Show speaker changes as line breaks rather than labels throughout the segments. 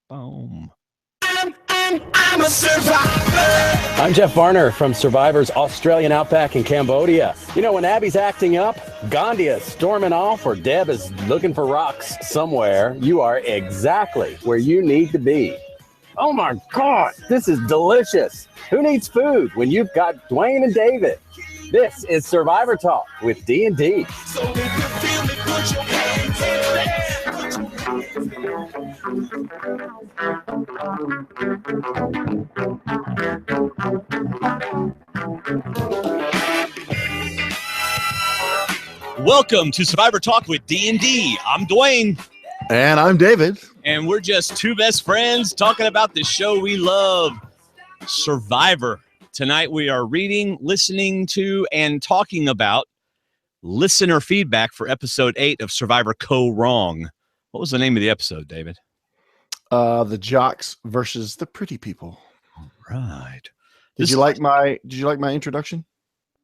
Boom.
I'm a survivor.
I'm Jeff Varner from Survivor's Australian Outback in Cambodia. You know, when Abby's acting up, Gandhi is storming off, or Deb is looking for rocks somewhere, you are exactly where you need to be. Oh my God, this is delicious. Who needs food when you've got Dwayne and David? This is Survivor Talk with D&D.
So if you feel me, put your hands in the air. Put your hands in
Welcome to Survivor Talk with D&D. I'm Dwayne.
And I'm David.
And we're just two best friends talking about the show we love, Survivor. Tonight we are reading, listening to, and talking about listener feedback for episode 8 of Survivor Kaôh, Rōng. What was the name of the episode, David?
The jocks versus the pretty people.
All right.
Did you like my introduction?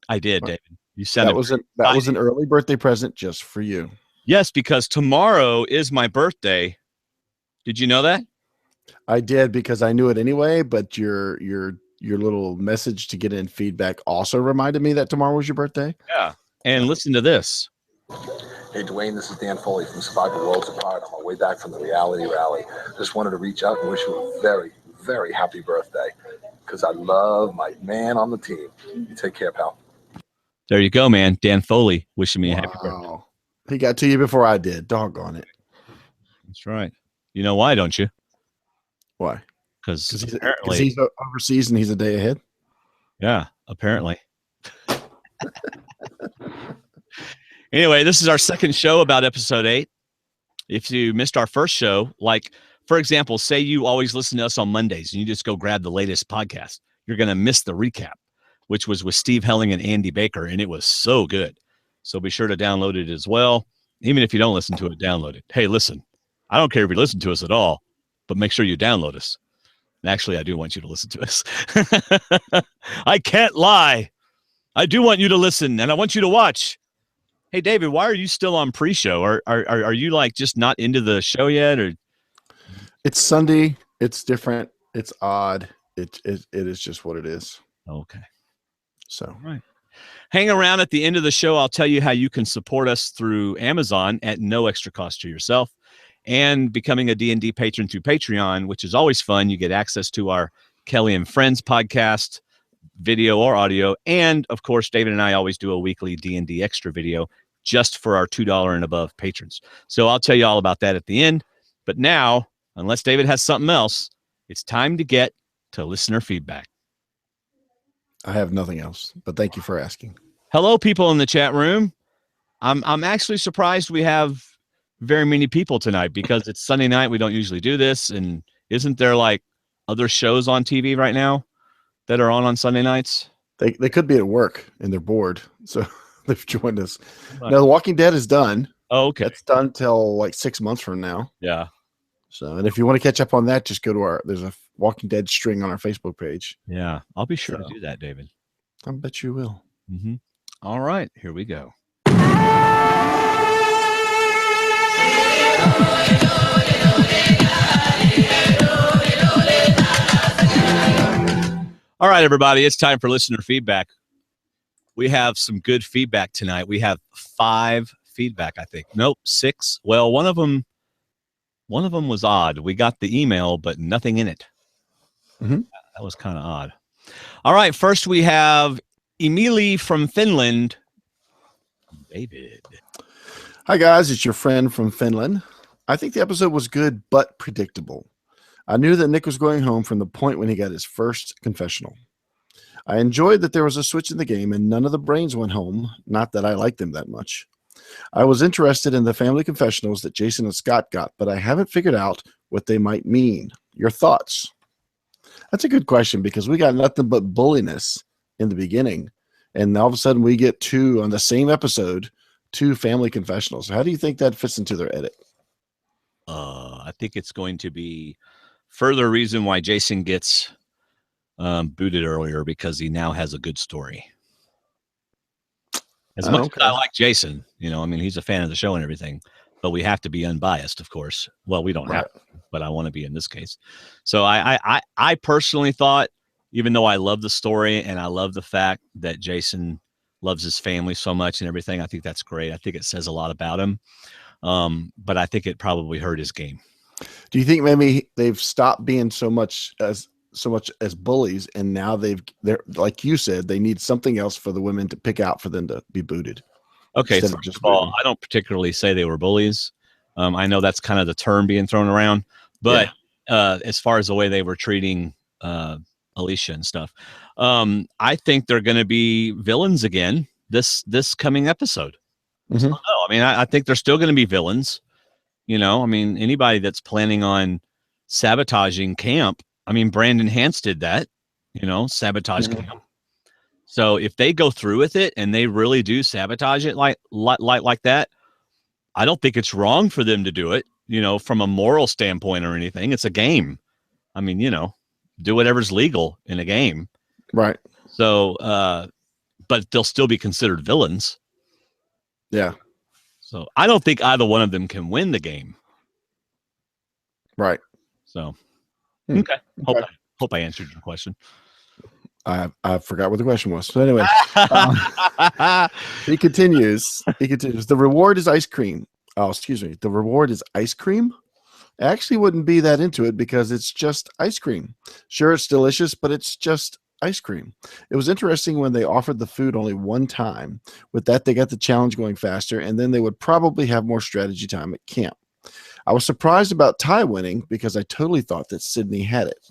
I did, David. You sent
that was an early birthday present just for you.
Yes, because tomorrow is my birthday. Did you know that?
I did, because I knew it anyway, but your little message to get in feedback also reminded me that tomorrow was your birthday.
Yeah. And listen to this.
Hey, Dwayne, this is Dan Foley from Survivor Worlds Apart. On my way back from the reality rally. Just wanted to reach out and wish you a very, very happy birthday, because I love my man on the team. You take care, pal.
There you go, man. Dan Foley wishing me a happy birthday.
He got to you before I did. Doggone it.
That's right. You know why, don't you?
Why?
Because
he's overseas and he's a day ahead.
Yeah, apparently. Anyway, this is our second show about episode 8. If you missed our first show, like, for example, say you always listen to us on Mondays and you just go grab the latest podcast, you're going to miss the recap, which was with Steve Helling and Andy Baker, and it was so good. So be sure to download it as well. Even if you don't listen to it, download it. Hey, listen, I don't care if you listen to us at all, but make sure you download us. And actually, I do want you to listen to us. I can't lie. I do want you to listen, and I want you to watch. Hey, David, why are you still on pre-show? Are you like just not into the show yet? Or
it's Sunday. It's different. It's odd. It is just what it is.
Okay.
So
all right. Hang around at the end of the show. I'll tell you how you can support us through Amazon at no extra cost to yourself, and becoming a D&D patron through Patreon, which is always fun. You get access to our Kelly and Friends podcast, video or audio. And of course, David and I always do a weekly D&D extra video just for our $2 and above patrons. So I'll tell you all about that at the end. But now, unless David has something else, it's time to get to listener feedback.
I have nothing else, but thank you for asking.
Hello, people in the chat room. I'm actually surprised we have very many people tonight, because it's Sunday night. We don't usually do this. And isn't there like other shows on TV right now that are on Sunday nights?
They could be at work and they're bored, so they've joined us. Now, The Walking Dead is done.
Oh, okay.
It's done till like 6 months from now.
Yeah.
So, and if you want to catch up on that, just go to there's a Walking Dead string on our Facebook page.
Yeah, I'll be sure to do that, David.
I bet you will.
Mm-hmm. All right, here we go. All right, everybody, it's time for listener feedback. We have some good feedback tonight. We have 5 feedback, I think. Nope, 6. Well, one of them was odd. We got the email, but nothing in it.
Mm-hmm.
That was kind of odd. All right, first we have Emily from Finland. David.
Hi, guys. It's your friend from Finland. I think the episode was good, but predictable. I knew that Nick was going home from the point when he got his first confessional. I enjoyed that there was a switch in the game and none of the brains went home. Not that I liked them that much. I was interested in the family confessionals that Jason and Scott got, but I haven't figured out what they might mean. Your thoughts? That's a good question, because we got nothing but bulliness in the beginning. And all of a sudden we get 2 on the same episode, 2 family confessionals. How do you think that fits into their edit?
I think it's going to be further reason why Jason gets booted earlier, because he now has a good story. As much as I like Jason, I mean, he's a fan of the show and everything, but we have to be unbiased, of course. Well, we don't have to. but I want to be in this case. So I personally thought, even though I love the story and I love the fact that Jason loves his family so much and everything, I think that's great. I think it says a lot about him. But I think it probably hurt his game.
Do you think maybe they've stopped being so much as bullies, and now they're like you said, they need something else for the women to pick out for them to be booted?
Okay, first of all, I don't particularly say they were bullies. I know that's kind of the term being thrown around, but as far as the way they were treating Alicia and stuff, I think they're going to be villains again this coming episode.
Mm-hmm.
No, I mean, I think they're still going to be villains. You know, I mean, anybody that's planning on sabotaging camp, I mean, Brandon Hance did that, you know, sabotage camp. So if they go through with it and they really do sabotage it like that, I don't think it's wrong for them to do it, you know, from a moral standpoint or anything. It's a game. I mean, you know, do whatever's legal in a game.
Right.
So, but they'll still be considered villains.
Yeah.
So I don't think either one of them can win the game.
Right.
So, okay. Hope I answered your question.
I forgot what the question was. So anyway, he continues. The reward is ice cream. Oh, excuse me. The reward is ice cream. I actually wouldn't be that into it because it's just ice cream. Sure, it's delicious, but it's just ice cream. It was interesting when they offered the food only one time. With that, they got the challenge going faster, and then they would probably have more strategy time at camp. I was surprised about Ty winning because I totally thought that Sydney had it.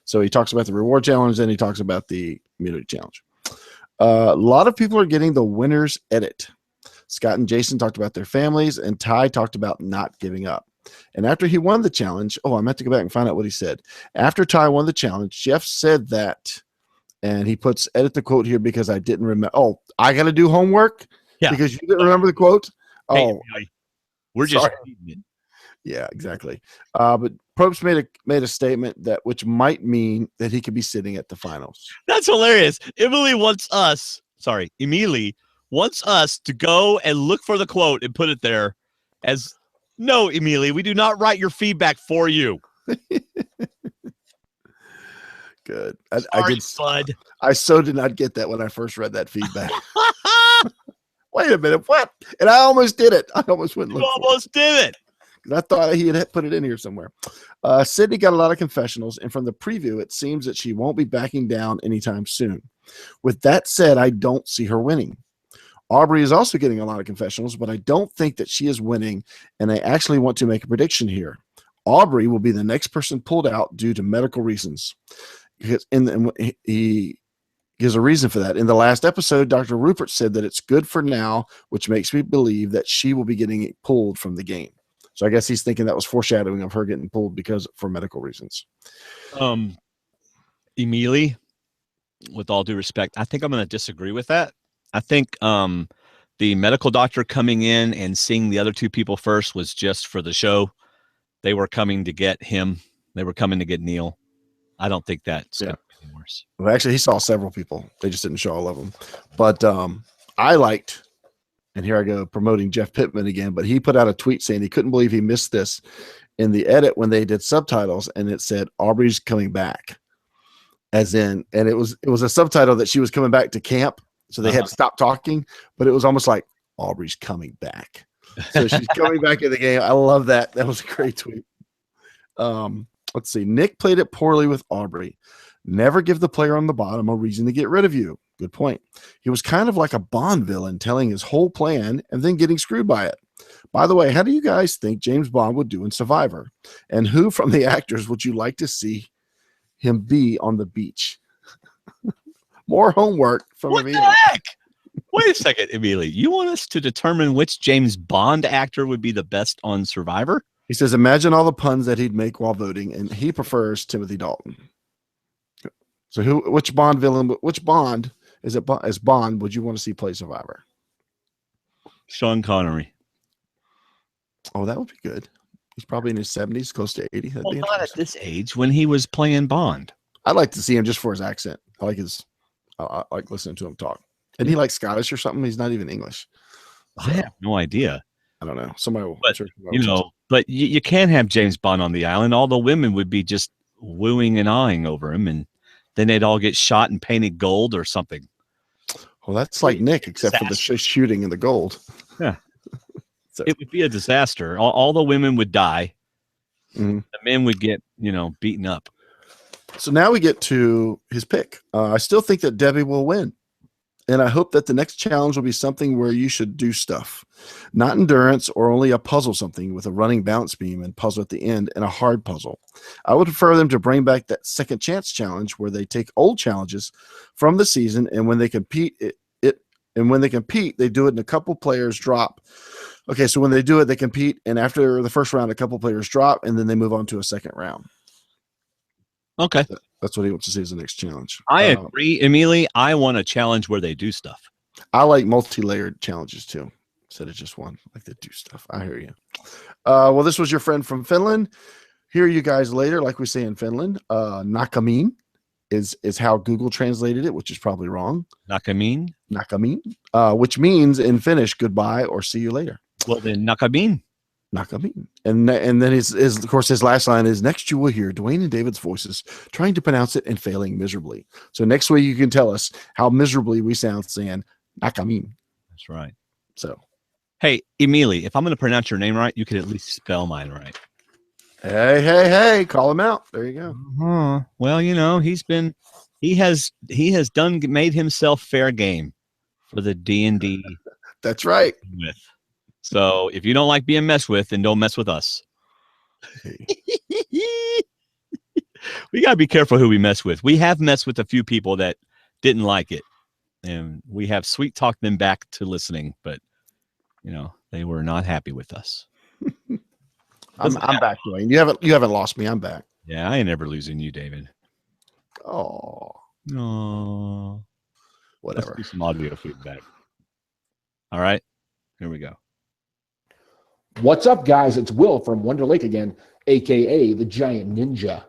So he talks about the reward challenge, and he talks about the immunity challenge. A lot of people are getting the winner's edit. Scott and Jason talked about their families, and Ty talked about not giving up. And after he won the challenge, I meant to go back and find out what he said. After Ty won the challenge, Jeff said that, and he puts edit the quote here because I didn't remember. Oh, I got to do homework?
Yeah.
Because you didn't remember the quote?
Hey, we're just reading it.
Yeah, exactly. But Probst made a statement which might mean that he could be sitting at the finals.
That's hilarious. Emily wants us to go and look for the quote and put it there as, no, Emily, we do not write your feedback for you.
Good.
Bud.
I so did not get that when I first read that feedback. Wait a minute, what? And I almost did it. I almost went.
You almost did it.
I thought he had put it in here somewhere. Sydney got a lot of confessionals, and from the preview, it seems that she won't be backing down anytime soon. With that said, I don't see her winning. Aubrey is also getting a lot of confessionals, but I don't think that she is winning, and I actually want to make a prediction here. Aubrey will be the next person pulled out due to medical reasons. Because he gives a reason for that. In the last episode, Dr. Rupert said that it's good for now, which makes me believe that she will be getting pulled from the game. So I guess he's thinking that was foreshadowing of her getting pulled for medical reasons.
Emily, with all due respect, I think I'm going to disagree with that. I think the medical doctor coming in and seeing the other two people first was just for the show. They were coming to get him. They were coming to get Neil. I don't think that's going to be worse.
Well, actually, he saw several people. They just didn't show all of them. But I liked, and here I go promoting Jeff Pittman again, but he put out a tweet saying he couldn't believe he missed this in the edit when they did subtitles, and it said Aubrey's coming back. As in, and it was a subtitle that she was coming back to camp, so they had to stop talking, but it was almost like Aubrey's coming back. So she's coming back in the game. I love that. That was a great tweet. Let's see. Nick played it poorly with Aubrey. Never give the player on the bottom a reason to get rid of you. Good point. He was kind of like a Bond villain telling his whole plan and then getting screwed by it. By the way, how do you guys think James Bond would do in Survivor? And who from the actors would you like to see him be on the beach? More homework from
what
Amelia.
The heck? Wait a second, Amelia. You want us to determine which James Bond actor would be the best on Survivor?
He says, imagine all the puns that he'd make while voting, and he prefers Timothy Dalton. So which Bond is it as Bond would you want to see play Survivor?
Sean Connery.
Oh, that would be good. He's probably in his 70s, close to 80.
Well, not at this age when he was playing Bond.
I'd like to see him just for his accent. I like listening to him talk. And he like Scottish or something. He's not even English.
I have no idea.
I don't know. Somebody will.
But, you know, But you can't have James Bond on the island. All the women would be just wooing and eyeing over him, and then they'd all get shot and painted gold or something.
Well, that's like Nick, except for the
Disaster.
shooting and the gold.
Yeah.
So,
It would be a disaster. All the women would die.
mhm.
The men would get, beaten up.
So now we get to his pick. I still think that Debbie will win. And I hope that the next challenge will be something where you should do stuff, not endurance or only a puzzle something with a running bounce beam and puzzle at the end and a hard puzzle. I would prefer them to bring back that second chance challenge where they take old challenges from the season and when they compete they do it and a couple players drop. Okay, so when they do it, they compete, and after the first round, a couple players drop, and then they move on to a second round.
Okay.
That's what he wants to see as the next challenge.
I agree, Emily. I want a challenge where they do stuff.
I like multi-layered challenges too, instead of just one. Like they do stuff. I hear you. Well, this was your friend from Finland. Hear you guys later, like we say in Finland. Nakamin is how Google translated it, which is probably wrong.
Nakamin,
which means in Finnish goodbye or see you later.
Well, then Nakamin.
And then his of course his last line is, next you will hear Dwayne and David's voices trying to pronounce it and failing miserably. So next week you can tell us how miserably we sound saying Nakamin.
That's right.
So
hey, Emily, if I'm going to pronounce your name right, you could at least spell mine right.
Hey, call him out. There you go.
Uh-huh. Well, he has made himself fair game for the D&D.
That's right.
With. So if you don't like being messed with, then don't mess with us. We got to be careful who we mess with. We have messed with a few people that didn't like it, and we have sweet talked them back to listening, but they were not happy with us.
I'm back, Dwayne. You haven't lost me. I'm back.
Yeah, I ain't ever losing you, David.
Oh,
Let's
whatever.
do some audio feedback. All right, here we go.
What's up, guys? It's Will from Wonder Lake again, a.k.a. the Giant Ninja.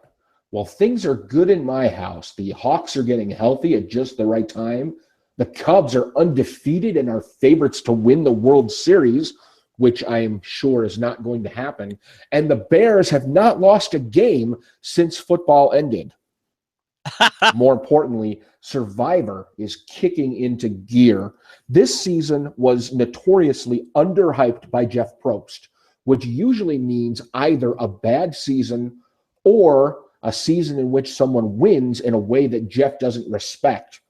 Well, things are good in my house. The Hawks are getting healthy at just the right time. The Cubs are undefeated and are favorites to win the World Series, which I am sure is not going to happen. And the Bears have not lost a game since football ended. More importantly, Survivor is kicking into gear. This season was notoriously underhyped by Jeff Probst, which usually means either a bad season or a season in which someone wins in a way that Jeff doesn't respect.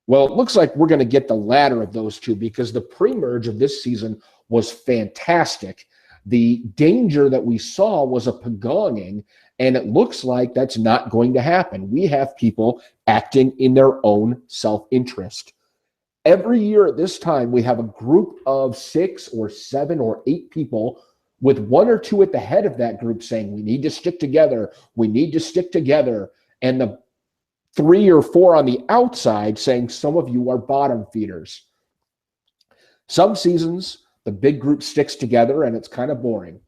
Well, it looks like we're going to get the latter of those two because the pre-merge of this season was fantastic. The danger that we saw was a pagonging, and it looks like that's not going to happen. We have people acting in their own self-interest. Every year at this time, we have a group of 6 or 7 or 8 people with 1 or 2 at the head of that group saying, we need to stick together. We need to stick together. And the 3 or 4 on the outside saying, some of you are bottom feeders. Some seasons, the big group sticks together and it's kind of boring.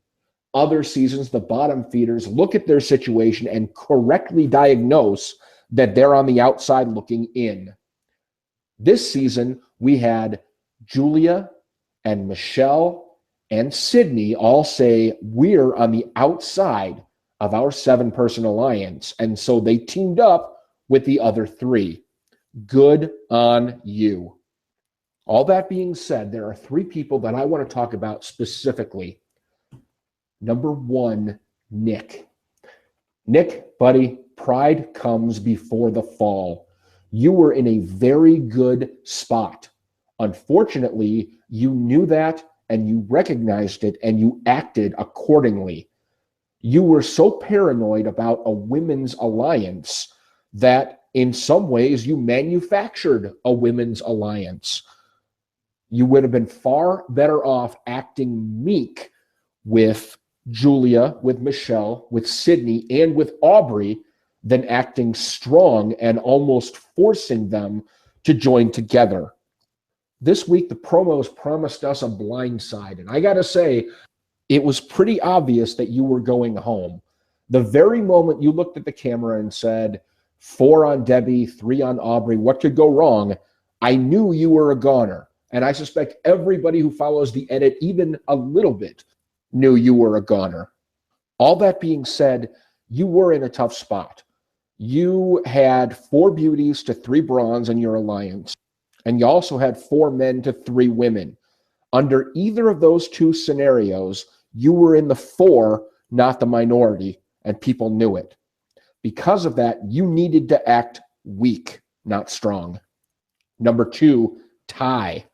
Other seasons, the bottom feeders look at their situation and correctly diagnose that they're on the outside looking in. This season, we had Julia and Michelle and Sydney all say we're on the outside of our 7-person alliance. And so they teamed up with the other 3. Good on you. All that being said, there are 3 people that I want to talk about specifically. Number 1, Nick. Nick, buddy, pride comes before the fall. You were in a very good spot. Unfortunately, you knew that and you recognized it and you acted accordingly. You were so paranoid about a women's alliance that in some ways you manufactured a women's alliance. You would have been far better off acting meek with Julia, with Michelle, with Sydney, and with Aubrey than acting strong and almost forcing them to join together. This week, the promos promised us a blind side, and I got to say, it was pretty obvious that you were going home. The very moment you looked at the camera and said, 4 on Debbie, 3 on Aubrey, what could go wrong? I knew you were a goner. And I suspect everybody who follows the edit even a little bit knew you were a goner. All that being said, you were in a tough spot. You had 4 beauties to 3 bronze in your alliance, and you also had 4 men to 3 women. Under either of those 2 scenarios, you were in the 4, not the minority, and people knew it. Because of that, you needed to act weak, not strong. Number 2, Ty.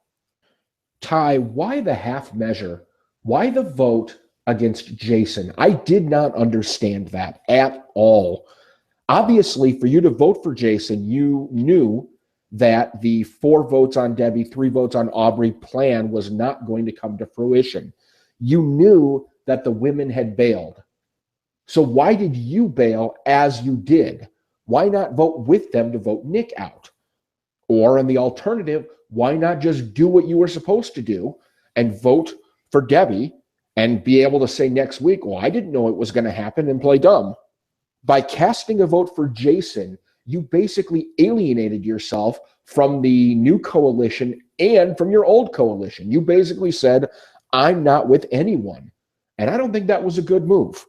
Ty, why the half measure? Why the vote against Jason? I did not understand that at all. Obviously, for you to vote for Jason, you knew that the 4 votes on Debbie, 3 votes on Aubrey plan was not going to come to fruition. You knew that the women had bailed. So why did you bail as you did? Why not vote with them to vote Nick out? Or in the alternative, why not just do what you were supposed to do and vote for Debbie and be able to say next week, well, I didn't know it was going to happen, and play dumb? By casting a vote for Jason, you basically alienated yourself from the new coalition and from your old coalition. You basically said, I'm not with anyone. And I don't think that was a good move.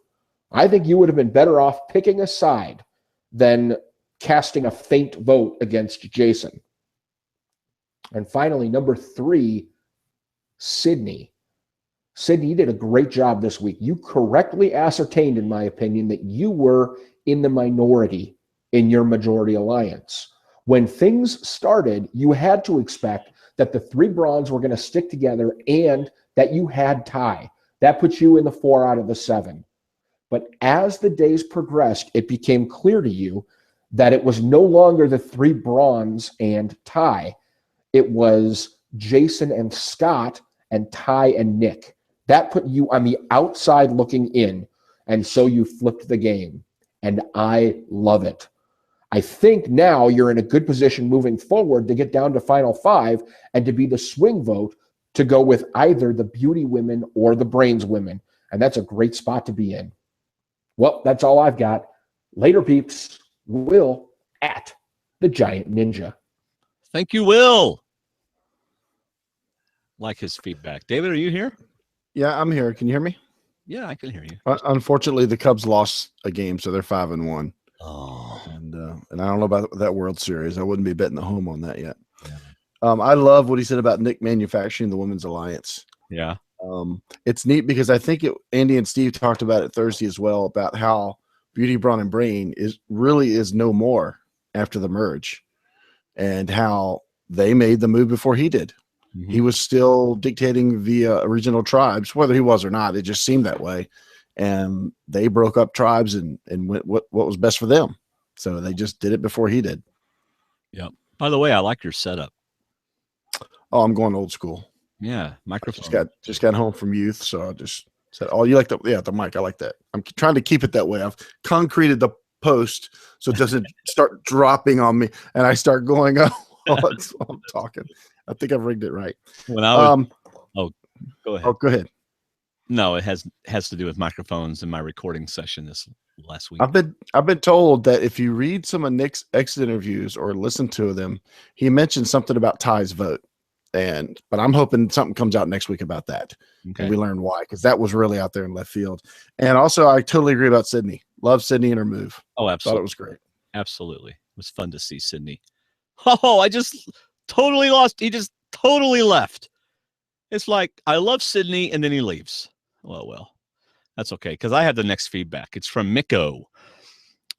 I think you would have been better off picking a side than casting a faint vote against Jason. And finally, number 3, Sydney. Sydney, you did a great job this week. You correctly ascertained, in my opinion, that you were in the minority in your majority alliance. When things started, you had to expect that the 3 bronze were going to stick together and that you had Ty. That puts you in the 4 out of the 7. But as the days progressed, it became clear to you that it was no longer the 3 bronze and Ty. It was Jason and Scott and Ty and Nick. That put you on the outside looking in, and so you flipped the game, and I love it. I think now you're in a good position moving forward to get down to final 5 and to be the swing vote to go with either the beauty women or the brains women, and that's a great spot to be in. Well, that's all I've got. Later, peeps. Will at the Giant Ninja.
Thank you, Will. Like his feedback. David, are you here?
Yeah, I'm here. Can you hear me?
Yeah, I can hear you.
Unfortunately, the Cubs lost a game, so they're 5-1.
Oh,
And I don't know about that World Series. I wouldn't be betting the home on that yet.
Yeah.
I love what he said about Nick manufacturing the Women's Alliance.
Yeah.
It's neat because I think Andy and Steve talked about it Thursday as well, about how Beauty, Brawn, and Brain is no more after the merge, and how they made the move before he did.
Mm-hmm.
He was still dictating the original tribes, whether he was or not. It just seemed that way. And they broke up tribes and went what was best for them. So they just did it before he did.
Yeah. By the way, I like your setup.
Oh, I'm going old school.
Yeah, microphone.
Just got home from youth, so I just said, "Oh, you like the mic? I like that." I'm trying to keep it that way. I've concreted the post so it doesn't start dropping on me, and I start going up while I'm talking. I think I've rigged it right.
When I was, go ahead.
Oh, go ahead.
No, it has to do with microphones in my recording session this last week.
I've been told that if you read some of Nick's exit interviews or listen to them, he mentioned something about Ty's vote. But I'm hoping something comes out next week about that.
Okay.
And we learn why, because that was really out there in left field. And also, I totally agree about Sydney. Love Sydney and her move.
Oh, absolutely.
Thought it was great.
Absolutely. It was fun to see Sydney. Oh, I just totally lost. He just totally left. It's like, I love Sydney, and then he leaves. Well, that's okay, because I have the next feedback. It's from Miko.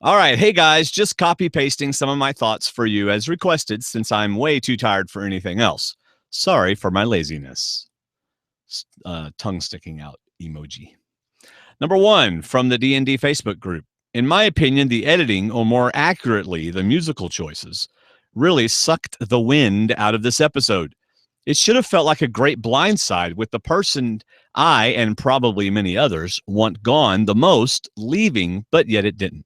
All right. Hey, guys, just copy pasting some of my thoughts for you as requested, since I'm way too tired for anything else. Sorry for my laziness. Tongue sticking out emoji. Number 1, from the D&D Facebook group. In my opinion, the editing, or more accurately, the musical choices, really sucked the wind out of this episode. It should have felt like a great blindside, with the person I, and probably many others, want gone the most leaving, but yet it didn't.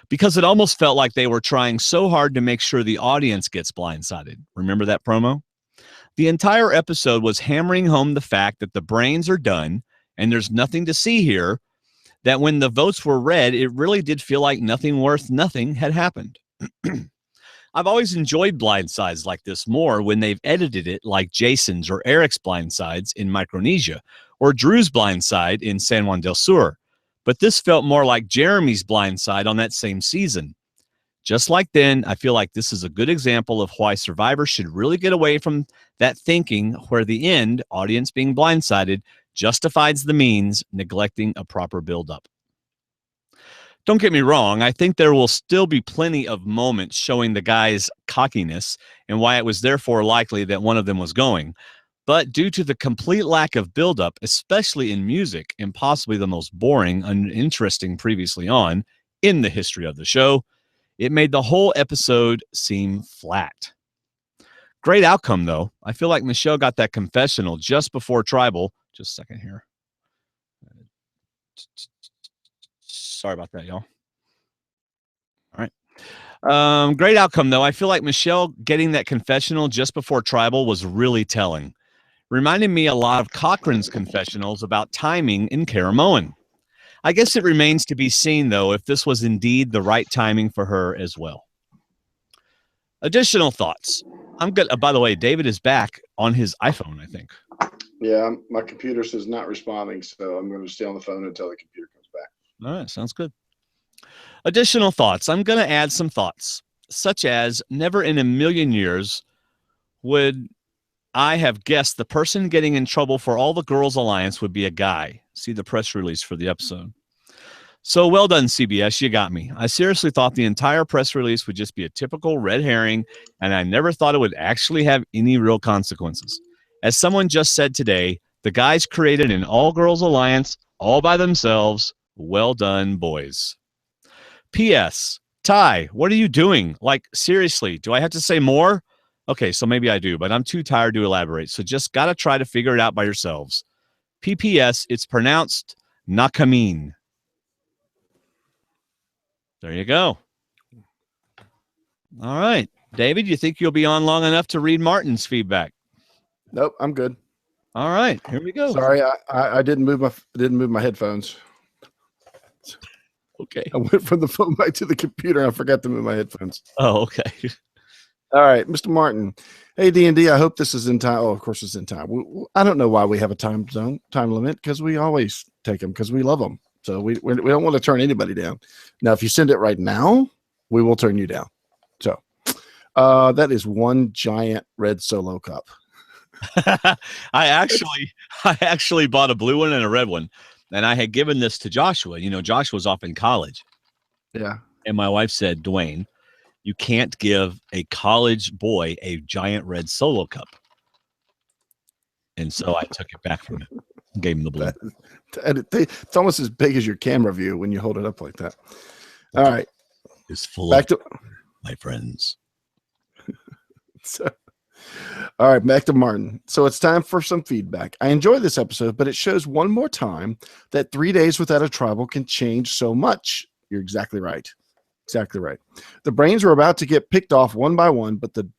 Because it almost felt like they were trying so hard to make sure the audience gets blindsided. Remember that promo? The entire episode was hammering home the fact that the brains are done and there's nothing to see here, that when the votes were read, it really did feel like nothing worth nothing had happened. I've always enjoyed blindsides like this more when they've edited it like Jason's or Eric's blindsides in Micronesia, or Drew's blind side in San Juan del Sur, but this felt more like Jeremy's blind side on that same season. Just like then, I feel like this is a good example of why Survivor should really get away from that thinking where the end, audience being blindsided, justifies the means, neglecting a proper build-up. Don't get me wrong, I think there will still be plenty of moments showing the guys' cockiness and why it was therefore likely that one of them was going. But due to the complete lack of buildup, especially in music, and possibly the most boring, uninteresting previously on in the history of the show, it made the whole episode seem flat. Great outcome, though. I feel like Michelle got that confessional just before Tribal. Just a second here. Sorry about that, y'all. All right. Great outcome, though. I feel like Michelle getting that confessional just before Tribal was really telling. Reminded me a lot of Cochran's confessionals about timing in Caramoan. I guess it remains to be seen, though, if this was indeed the right timing for her as well. Additional thoughts. I'm good. By the way, David is back on his iPhone, I think.
Yeah, my computer says not responding, so I'm going to stay on the phone until the computer comes back.
All right, sounds good. Additional thoughts. I'm going to add some thoughts, such as never in a million years would I have guessed the person getting in trouble for all the Girls Alliance would be a guy. See the press release for the episode. So well done, CBS. You got me. I seriously thought the entire press release would just be a typical red herring, and I never thought it would actually have any real consequences. As someone just said today, the guys created an all-girls alliance all by themselves. Well done, boys. P.S. Ty, what are you doing? Like, seriously, do I have to say more? Okay, so maybe I do, but I'm too tired to elaborate, so just got to try to figure it out by yourselves. PPS, it's pronounced Nakamin. There you go. All right. David, you think you'll be on long enough to read Martin's feedback?
Nope, I'm good.
All right, here we go.
Sorry, I didn't move my headphones.
Okay.
I went from the phone back to the computer and I forgot to move my headphones.
Oh, okay.
All right, Mr. Martin. Hey, D&D, I hope this is in time. Oh, of course it's in time. I don't know why we have a time limit, because we always take them because we love them. So we don't want to turn anybody down. Now, if you send it right now, we will turn you down. So that is one giant red Solo cup.
I actually bought a blue one and a red one, and I had given this to Joshua. You know, Joshua's off in college.
Yeah.
And my wife said, Dwayne, you can't give a college boy a giant red Solo cup. And so I took it back from him and gave him the blue.
It's almost as big as your camera view when you hold it up like that. All right.
It's full
Back
of
to
my friends.
All right, back to Martin. So it's time for some feedback. I enjoy this episode, but it shows one more time that 3 days without a tribal can change so much. You're exactly right. Exactly right. The brains were about to get picked off one by one, but the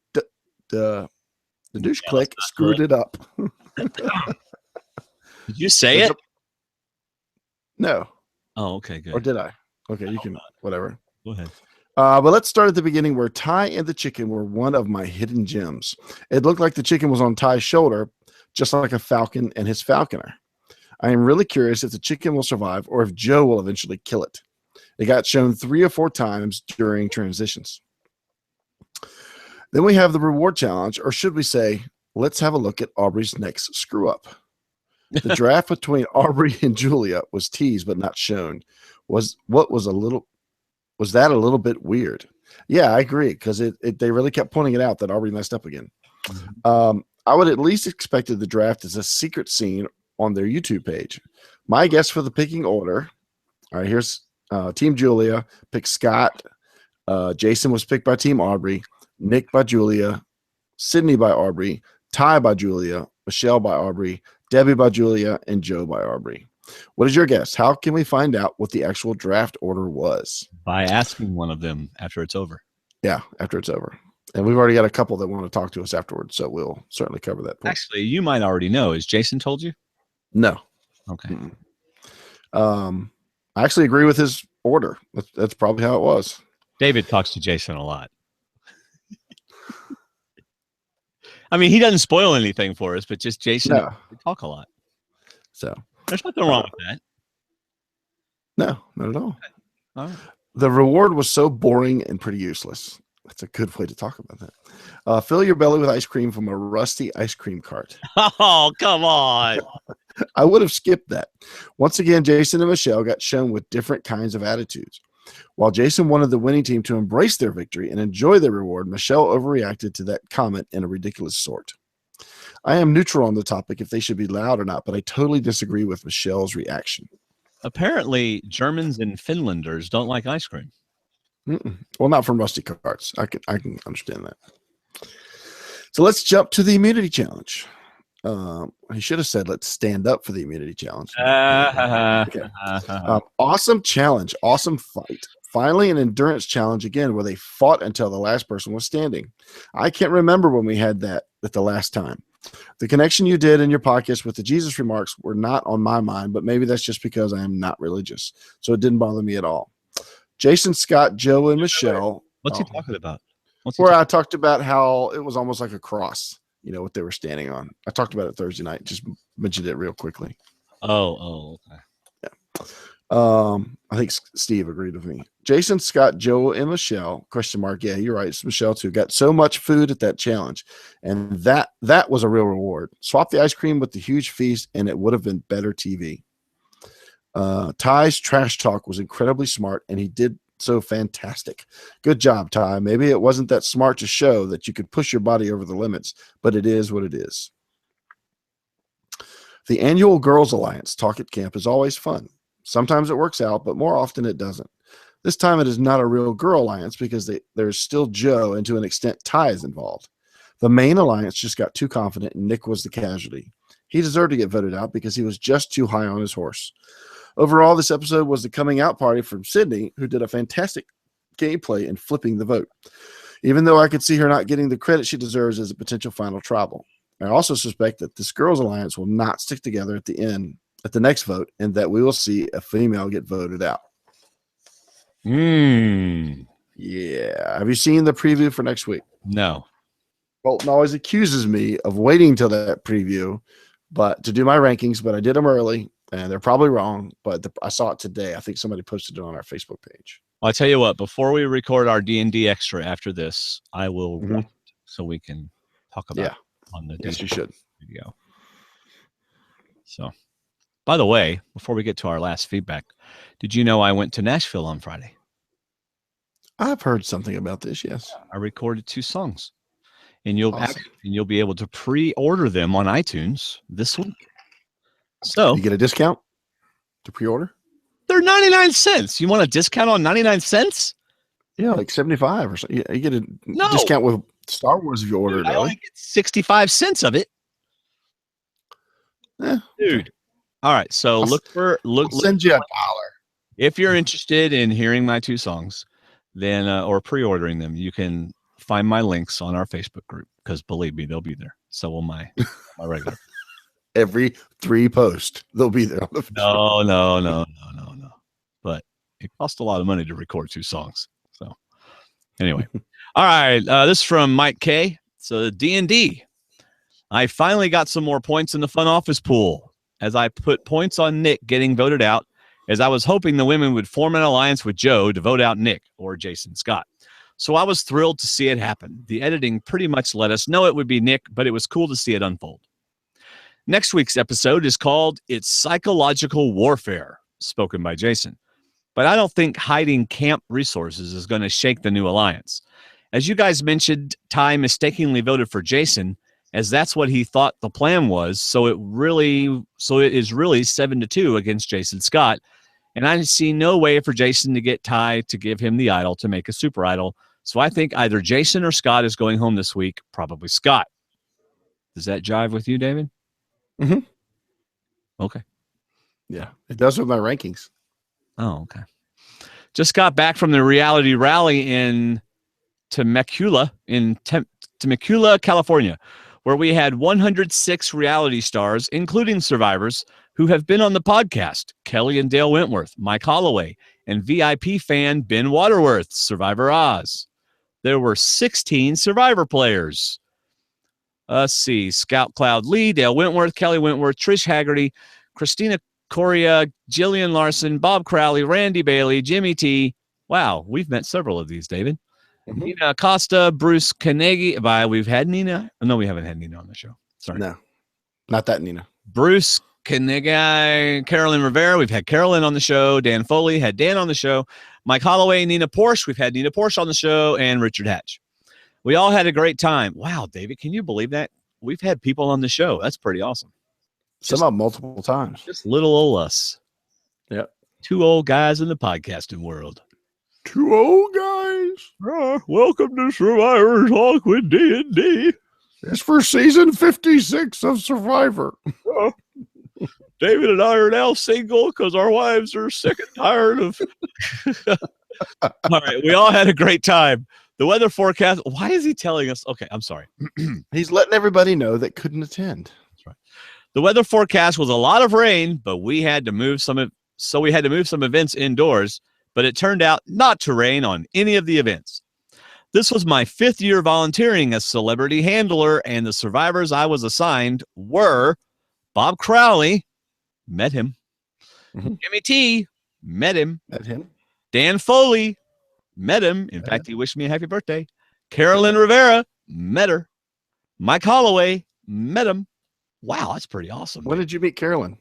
douche click screwed it up.
Did you say it?
No.
Oh, okay, good.
Or did I? Okay, you can, whatever.
Go ahead.
But let's start at the beginning where Ty and the chicken were one of my hidden gems. It looked like the chicken was on Ty's shoulder, just like a falcon and his falconer. I am really curious if the chicken will survive or if Joe will eventually kill it. It got shown 3 or 4 times during transitions. Then we have the reward challenge, or should we say, let's have a look at Aubrey's next screw up. The draft between Aubrey and Julia was teased but not shown. Was that a little bit weird? Yeah, I agree, because they really kept pointing it out that Aubrey messed up again. I would at least expected the draft as a secret scene on their YouTube page. My guess for the picking order. All right, here's Team Julia picked Scott. Jason was picked by Team Aubrey. Nick by Julia. Sydney by Aubrey. Ty by Julia. Michelle by Aubrey. Debbie by Julia. And Joe by Aubrey. What is your guess? How can we find out what the actual draft order was?
By asking one of them after it's over.
Yeah, after it's over. And we've already got a couple that want to talk to us afterwards, so we'll certainly cover that point.
Actually, you might already know. Has Jason told you?
No.
Okay.
I actually agree with his order. That's probably how it was.
David talks to Jason a lot. I mean, he doesn't spoil anything for us, but just Jason, we talk a lot.
So
There's nothing wrong with that.
no, not at all.
All right.
The reward was so boring and pretty useless. That's a good way to talk about that. Fill your belly with ice cream from a rusty ice cream cart.
Oh, come on.
I would have skipped that. Once again, Jason and Michelle got shown with different kinds of attitudes. While Jason wanted the winning team to embrace their victory and enjoy their reward, Michelle overreacted to that comment in a ridiculous sort. I am neutral on the topic if they should be loud or not, but I totally disagree with Michelle's reaction.
Apparently, Germans and Finlanders don't like ice cream.
Well, not from rusty carts. I can understand that. So let's jump to the immunity challenge. He should have said, let's stand up for the immunity challenge. Okay. Awesome challenge. Awesome fight. Finally, an endurance challenge again where they fought until the last person was standing. I can't remember when we had that at the last time. The connection you did in your podcast with the Jesus remarks were not on my mind, but maybe that's just because I am not religious. So it didn't bother me at all. Jason, Scott, Joe, and Michelle.
What's he talking about?
I talked about how it was almost like a cross, what they were standing on. I talked about it Thursday night, just mentioned it real quickly.
Oh, okay.
Yeah. I think Steve agreed with me. Jason, Scott, Joe, and Michelle, ? Yeah, you're right. It's Michelle too. Got so much food at that challenge. And that was a real reward. Swap the ice cream with the huge feast, and it would have been better TV. Ty's trash talk was incredibly smart, and he did so fantastic. Good job, Ty. Maybe it wasn't that smart to show that you could push your body over the limits, but it is what it is. The annual Girls Alliance talk at camp is always fun. Sometimes it works out, but more often it doesn't. This time it is not a real girl alliance because there's still Joe, and to an extent Ty is involved. The main alliance just got too confident, and Nick was the casualty. He deserved to get voted out because he was just too high on his horse. Overall, this episode was the coming out party from Sydney, who did a fantastic gameplay in flipping the vote. Even though I could see her not getting the credit she deserves as a potential final tribal. I also suspect that this girls' alliance will not stick together at the end, at the next vote, and that we will see a female get voted out. Yeah. Have you seen the preview for next week?
No.
Bolton always accuses me of waiting till that preview, but to do my rankings, but I did them early. And they're probably wrong, but I saw it today. I think somebody posted it on our Facebook page.
I'll tell you what, before we record our D&D extra after this, I will write so we can talk about it on the
Yes, you should.
video. So, by the way, before we get to our last feedback, did you know I went to Nashville on Friday?
I've heard something about this, yes.
I recorded 2 songs. And you'll be able to pre-order them on iTunes this week. So
you get a discount to pre-order?
They're 99 cents. You want a discount on 99 cents?
Yeah, like 75 or something. You get a discount with Star Wars if you order it.
I only get 65 cents of it. Dude. All right. So I'll
send you $1.
If you're interested in hearing my 2 songs, then or pre-ordering them, you can find my links on our Facebook group, because believe me, they'll be there. So will my regular.
Every 3 posts, they'll be there.
No. But it costs a lot of money to record 2 songs. So anyway, all right. This is from Mike K. So D&D. I finally got some more points in the fun office pool as I put points on Nick getting voted out, as I was hoping the women would form an alliance with Joe to vote out Nick or Jason Scott. So I was thrilled to see it happen. The editing pretty much let us know it would be Nick, but it was cool to see it unfold. Next week's episode is called It's Psychological Warfare, spoken by Jason. But I don't think hiding camp resources is going to shake the new alliance. As you guys mentioned, Ty mistakenly voted for Jason, as that's what he thought the plan was. So it is really 7-2 against Jason Scott. And I see no way for Jason to get Ty to give him the idol to make a super idol. So I think either Jason or Scott is going home this week, probably Scott. Does that jive with you, David?
Mm-hmm.
Okay.
Yeah, it does with my rankings.
Oh, okay. Just got back from the reality rally in Temecula, California, where we had 106 reality stars, including survivors, who have been on the podcast: Kelly and Dale Wentworth, Mike Holloway, and VIP fan Ben Waterworth, Survivor Oz. There were 16 Survivor players. Let's see. Scout Cloud Lee, Dale Wentworth, Kelly Wentworth, Trish Haggerty, Christina Coria, Jillian Larson, Bob Crowley, Randy Bailey, Jimmy T. Wow, we've met several of these, David.
Mhm.
Nina Acosta, Bruce Kanegi. We've had Nina. No, we haven't had Nina on the show. Sorry.
No, not that Nina.
Bruce Kanegi, Carolyn Rivera. We've had Carolyn on the show. Dan Foley had Dan on the show. Mike Holloway, Nina Porsche. We've had Nina Porsche on the show, and Richard Hatch. We all had a great time. Wow, David, can you believe that? We've had people on the show. That's pretty awesome.
Some of them multiple times.
Just little old us.
Yep.
Two old guys in the podcasting world.
Two old guys.
Welcome to Survivor Talk with D&D.
It's for season 56 of Survivor.
David and I are now single because our wives are sick and tired of. All right, we all had a great time. The weather forecast. Why is he telling us? Okay, I'm sorry.
He's letting everybody know that couldn't attend.
That's right. The weather forecast was a lot of rain, but we had to move some events indoors. But it turned out not to rain on any of the events. This was my 5th year volunteering as celebrity handler, and the survivors I was assigned were Bob Crowley, met him.
Mhm.
Jimmy T, met him.
Met him.
Dan Foley, met him. In fact, he wished me a happy birthday. Carolyn Rivera, met her. Mike Holloway, met him. Wow, that's pretty awesome.
When did you meet Carolyn?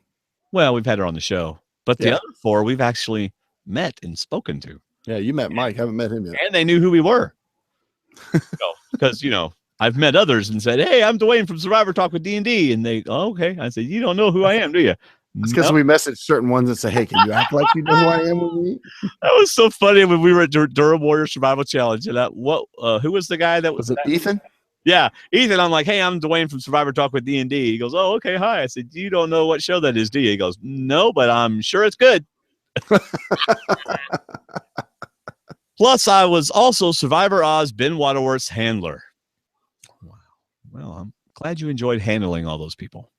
Well, we've had her on the show, but the
Yeah.
other 4 we've actually met and spoken to.
Yeah, you met Mike. Haven't met him yet.
And they knew who we were. Because, I've met others and said, hey, I'm Dwayne from Survivor Talk with D&D. And they, oh, okay. I said, you don't know who I am, do you?
It's because
Nope.
we message certain ones that say, hey, can you act like you know who I am when we meet?
That was so funny when we were at Durham Warrior Survival Challenge. And who was the guy that
Was it Ethan?
Yeah, Ethan. I'm like, hey, I'm Dwayne from Survivor Talk with D&D. He goes, oh, okay, hi. I said, you don't know what show that is, do you? He goes, no, but I'm sure it's good. Plus, I was also Survivor Oz Ben Waterworth's handler. Wow. Well, I'm glad you enjoyed handling all those people.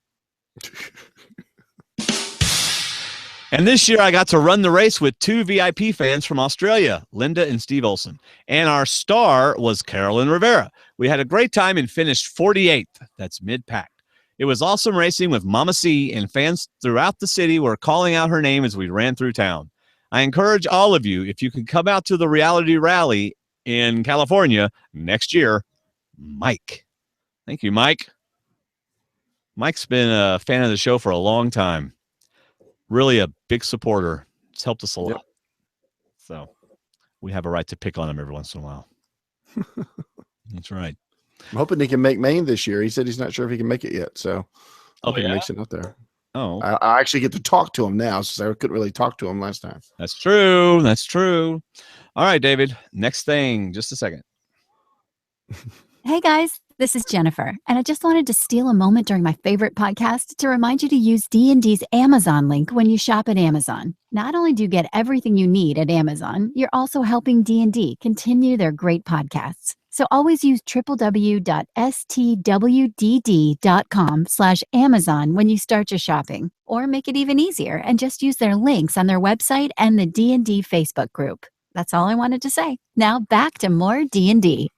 And this year, I got to run the race with 2 VIP fans from Australia, Linda and Steve Olson. And our star was Carolyn Rivera. We had a great time and finished 48th. That's mid-pack. It was awesome racing with Mama C, and fans throughout the city were calling out her name as we ran through town. I encourage all of you, if you can come out to the reality rally in California next year, Mike. Thank you, Mike. Mike's been a fan of the show for a long time. Really a big supporter. It's helped us a lot.
Yep.
So we have a right to pick on him every once in a while. That's right.
I'm hoping he can make Maine this year. He said he's not sure if he can make it yet. So
Oh,
hope he
yeah?
makes it out there.
Oh,
I actually get to talk to him now since I couldn't really talk to him last time.
that's true. That's true. All right, David. Next thing. Just a second.
Hey guys, this is Jennifer, and I just wanted to steal a moment during my favorite podcast to remind you to use D&D's Amazon link when you shop at Amazon. Not only do you get everything you need at Amazon, you're also helping D&D continue their great podcasts. So always use www.stwdd.com/Amazon when you start your shopping, or make it even easier and just use their links on their website and the D&D Facebook group. That's all I wanted to say. Now back to more D&D.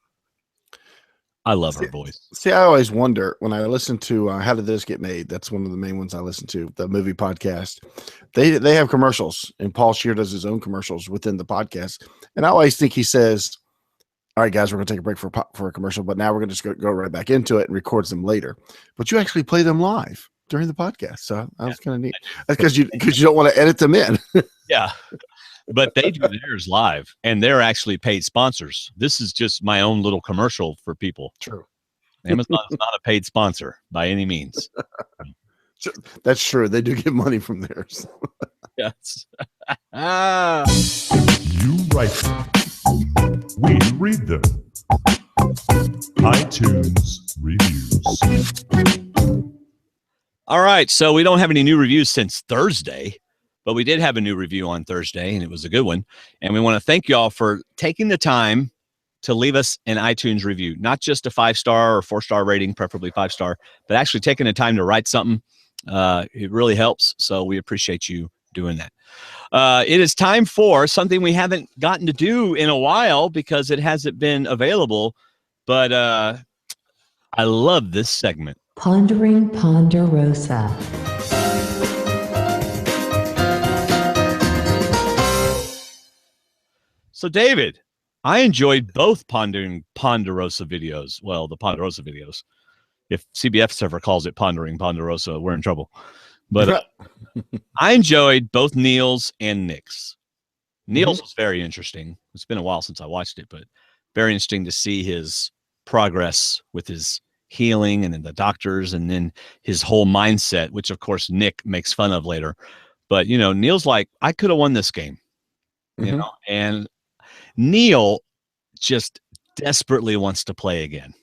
I love her voice.
See, I always wonder when I listen to How Did This Get Made? That's one of the main ones I listen to, the movie podcast. They have commercials, and Paul Scheer does his own commercials within the podcast. And I always think he says, all right, guys, we're going to take a break for a commercial, but now we're going to just go right back into it and records them later. But you actually play them live during the podcast. So that was kind of neat. That's because you don't want to edit them in.
Yeah. But they do theirs live, and they're actually paid sponsors. This is just my own little commercial for people.
True.
Amazon is not a paid sponsor by any means.
That's true. They do get money from theirs.
Yes.
You write them. We read them. iTunes reviews.
All right. So we don't have any new reviews since Thursday, but we did have a new review on Thursday, and it was a good one. And we want to thank you all for taking the time to leave us an iTunes review, not just a 5-star or 4-star rating, preferably 5-star, but actually taking the time to write something. It really helps. So we appreciate you doing that. It is time for something we haven't gotten to do in a while because it hasn't been available, but I love this segment.
Pondering Ponderosa.
So, David, I enjoyed both Ponderosa videos. Well, the Ponderosa videos. If CBF ever calls it Pondering Ponderosa, we're in trouble. But I enjoyed both Neil's and Nick's. Neil's was very interesting. It's been a while since I watched it, but very interesting to see his progress with his healing and then the doctors and then his whole mindset, which of course Nick makes fun of later. But, you know, Neil's like, I could have won this game, you know, and Neil just desperately wants to play again.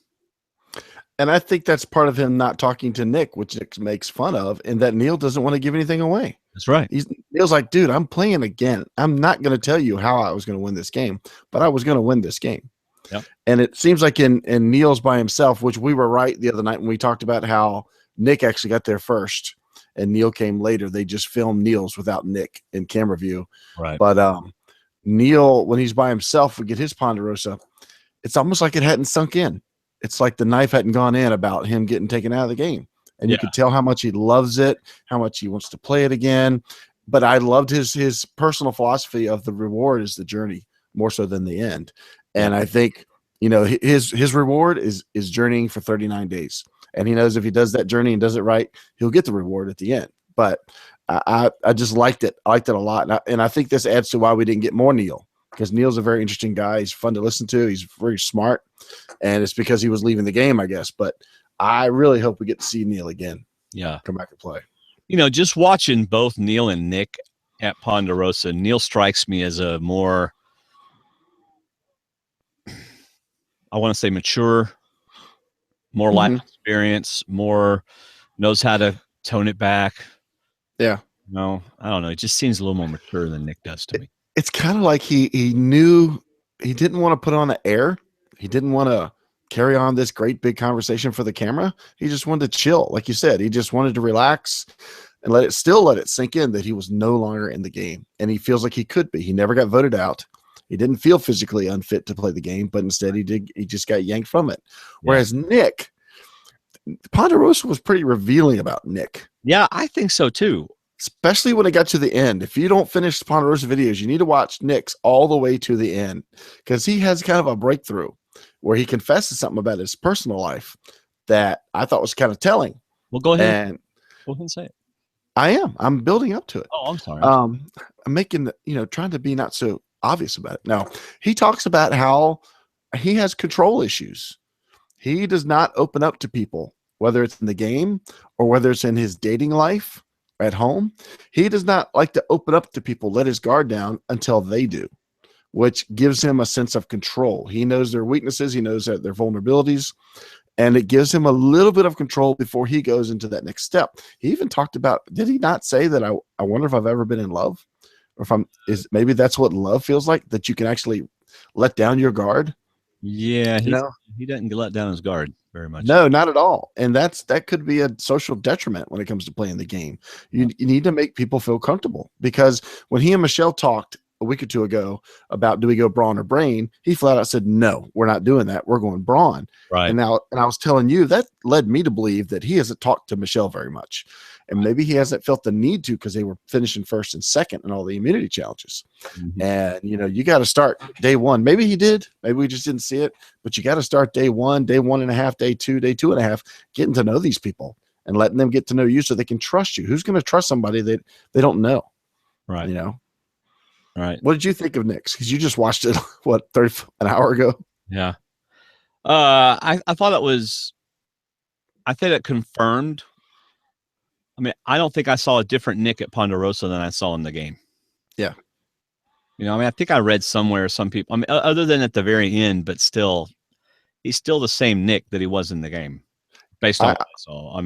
And I think that's part of him not talking to Nick, which Nick makes fun of, and that Neil doesn't want to give anything away.
That's right.
Neil's like, dude, I'm playing again. I'm not going to tell you how I was going to win this game, but I was going to win this game.
Yep.
And it seems like in Neil's by himself, which we were right the other night when we talked about how Nick actually got there first and Neil came later. They just filmed Neil's without Nick in camera view.
Right.
But Neil, when he's by himself, we get his Ponderosa. It's almost like it hadn't sunk in. It's like the knife hadn't gone in about him getting taken out of the game. And you could tell how much he loves it, how much he wants to play it again. But I loved his personal philosophy of the reward is the journey more so than the end. And I think, you know, his reward is journeying for 39 days. And he knows if he does that journey and does it right, he'll get the reward at the end. But I just liked it. I liked it a lot. And I think this adds to why we didn't get more Neil, because Neil's a very interesting guy. He's fun to listen to. He's very smart. And it's because he was leaving the game, I guess. But I really hope we get to see Neil again.
Yeah.
Come back and play.
You know, just watching both Neil and Nick at Ponderosa, Neil strikes me as a more, I want to say mature, more life experience, more knows how to tone it back.
Yeah.
No, I don't know. It just seems a little more mature than Nick does to me.
It's kind of like he knew he didn't want to put on the air. He didn't want to carry on this great big conversation for the camera. He just wanted to chill. Like you said, he just wanted to relax and let it sink in that he was no longer in the game. And he feels like he could be. He never got voted out. He didn't feel physically unfit to play the game, but instead he just got yanked from it. Whereas Nick, Ponderosa was pretty revealing about Nick.
Yeah, I think so too.
Especially when it got to the end. If you don't finish Ponderosa videos, you need to watch Nick's all the way to the end, because he has kind of a breakthrough where he confesses something about his personal life that I thought was kind of telling.
Well, go ahead.
And
go ahead and say it.
I'm building up to it.
Oh, I'm sorry.
I'm making, trying to be not so obvious about it. Now, he talks about how he has control issues. He does not open up to people, whether it's in the game or whether it's in his dating life at home. He does not like to open up to people, let his guard down until they do, which gives him a sense of control. He knows their weaknesses. He knows their vulnerabilities, and it gives him a little bit of control before he goes into that next step. He even talked about, did he not say that I wonder if I've ever been in love, or if maybe that's what love feels like, that you can actually let down your guard.
Yeah. He doesn't let down his guard very much.
No, not at all. And that could be a social detriment when it comes to playing the game. You need to make people feel comfortable, because when he and Michelle talked a week or two ago about do we go brawn or brain, he flat out said, no, we're not doing that. We're going brawn.
Right.
And I was telling you, that led me to believe that he hasn't talked to Michelle very much. And maybe he hasn't felt the need to, because they were finishing first and second in all the immunity challenges. And, you got to start day one. Maybe he did. Maybe we just didn't see it. But you got to start day 1, day 1.5, day 2, day 2.5, getting to know these people and letting them get to know you so they can trust you. Who's going to trust somebody that they don't know?
Right. Right.
What did you think of Nick's? Because you just watched it, an hour ago?
Yeah. I thought I think it confirmed. I mean, I don't think I saw a different Nick at Ponderosa than I saw in the game.
Yeah.
I think I read somewhere, some people, other than at the very end, but still, he's still the same Nick that he was in the game based on what I saw.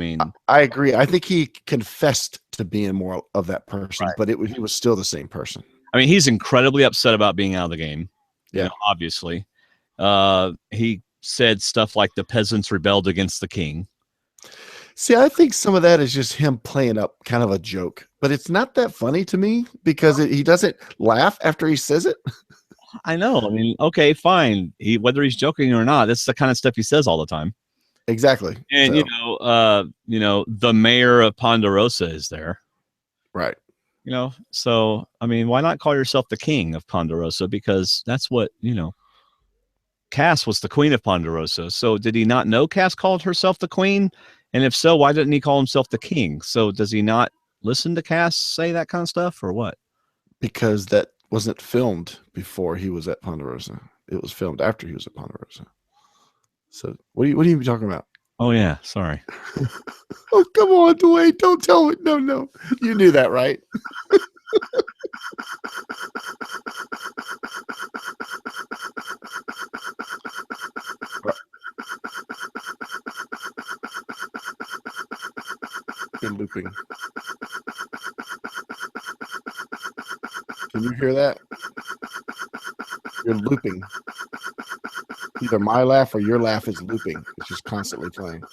I agree. I think he confessed to being more of that person, but he was still the same person.
He's incredibly upset about being out of the game.
Yeah.
Obviously. He said stuff like the peasants rebelled against the king.
See, I think some of that is just him playing up kind of a joke, but it's not that funny to me because he doesn't laugh after he says it.
I know. Okay, fine. Whether he's joking or not, that's the kind of stuff he says all the time.
Exactly.
And, the mayor of Ponderosa is there.
Right.
You know, so I mean, why not call yourself the king of Ponderosa? Because that's what, Cass was the queen of Ponderosa. So did he not know Cass called herself the queen? And if so, why didn't he call himself the king? So does he not listen to Cass say that kind of stuff or what?
Because that wasn't filmed before he was at Ponderosa. It was filmed after he was at Ponderosa. So what are you even talking about?
Oh yeah, sorry.
Oh, come on, Dwayne. Don't tell me. No. You knew that, right? You're looping. Can you hear that? You're looping. Either my laugh or your laugh is looping. It's just constantly playing.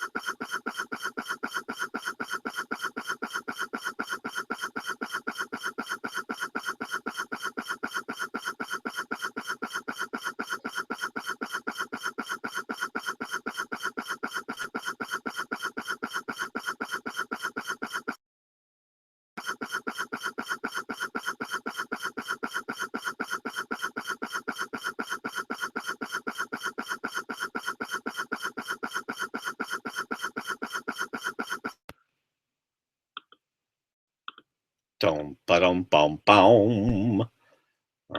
Dum ba dum bum boom. All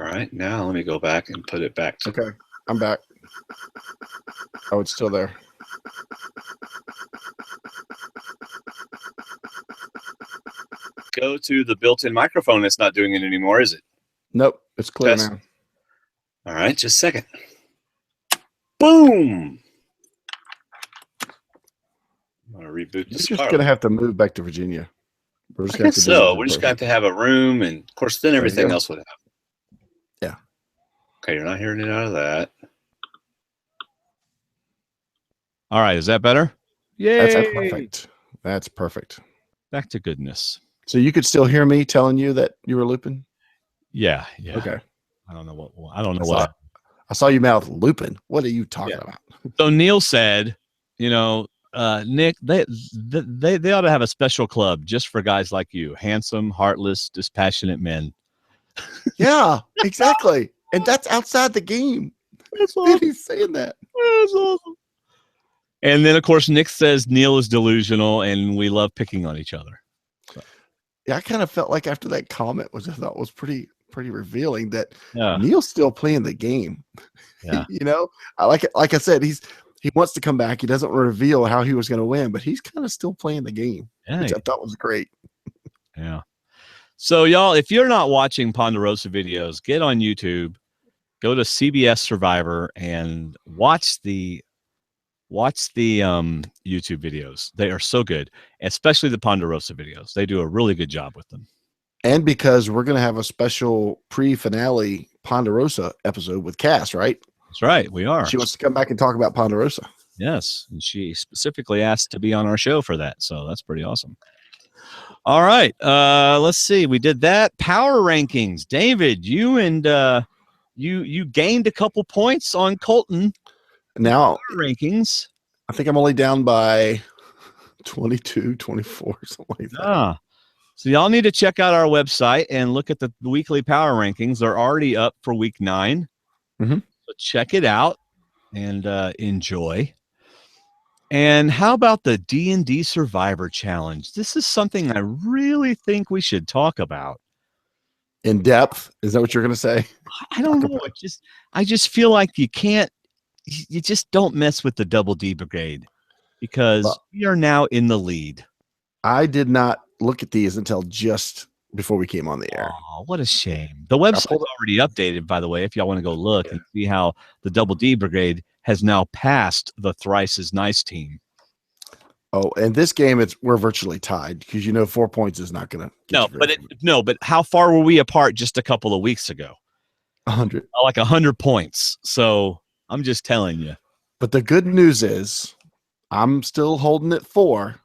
right, now let me go back and put it back to
Okay, I'm back. Oh, it's still there.
go to the built-in microphone. It's not doing it anymore, is it?
Nope, it's clear
Test.
now.
All right, just a second. Boom. I'm gonna reboot
You're
this
just
car.
gonna have to move back to Virginia. We're just
I
gonna have
guess
to do it
so.
in
We're just
person.
going to have a room, and of course, then
you
everything
go.
else would have.
Yeah.
Okay, you're not hearing it out of that. All right, is that better? Yay!
That's perfect. That's perfect.
Back to goodness.
So you could still hear me telling you that you were looping?
Yeah.
Okay.
I don't know what.
I saw you mouth looping. What are you talking about?
So Neil said, Nick, they ought to have a special club just for guys like you, handsome, heartless, dispassionate men.
Yeah, exactly. And that's outside the game.
That's
Then
awesome.
he's saying that.
That's awesome. And then, of course, Nick says Neil is delusional, and we love picking on each other.
Yeah, I kind of felt like after that comment, which I thought was pretty revealing, that
Yeah.
Neil's still playing the game.
Yeah.
I like it. Like I said, he wants to come back. He doesn't reveal how he was going to win, but he's kind of still playing the game, which I thought was great.
Yeah. So, y'all, if you're not watching Ponderosa videos, get on YouTube, go to CBS Survivor, and watch the YouTube videos. They are so good, especially the Ponderosa videos. They do a really good job with them.
And because we're going to have a special pre-finale Ponderosa episode with Cass, right?
That's right. We are.
She wants to come back and talk about Ponderosa.
Yes. And she specifically asked to be on our show for that. So that's pretty awesome. All right. Let's see. We did that. Power rankings. David, you and you gained a couple points on Colton.
Now,
Power rankings.
I think I'm only down by 22, 24, something like that.
So y'all need to check out our website and look at the weekly power rankings. They're already up for week 9.
Mhm.
So check it out and enjoy. And how about the D&D Survivor Challenge? This is something I really think we should talk about.
In depth? Is that what you're going to say?
I don't know. I just feel like you just don't mess with the Double D Brigade because we are now in the lead.
I did not look at these until just before we came on the air.
Oh, what a shame. The website's already updated, by the way, if y'all want to go look and see how the Double D Brigade has now passed the Thrice is Nice team.
Oh, and this game, we're virtually tied because 4 points is not going to.
But how far were we apart just a couple of weeks ago?
100.
Like 100 points. So I'm just telling you.
But the good news is I'm still holding it 4,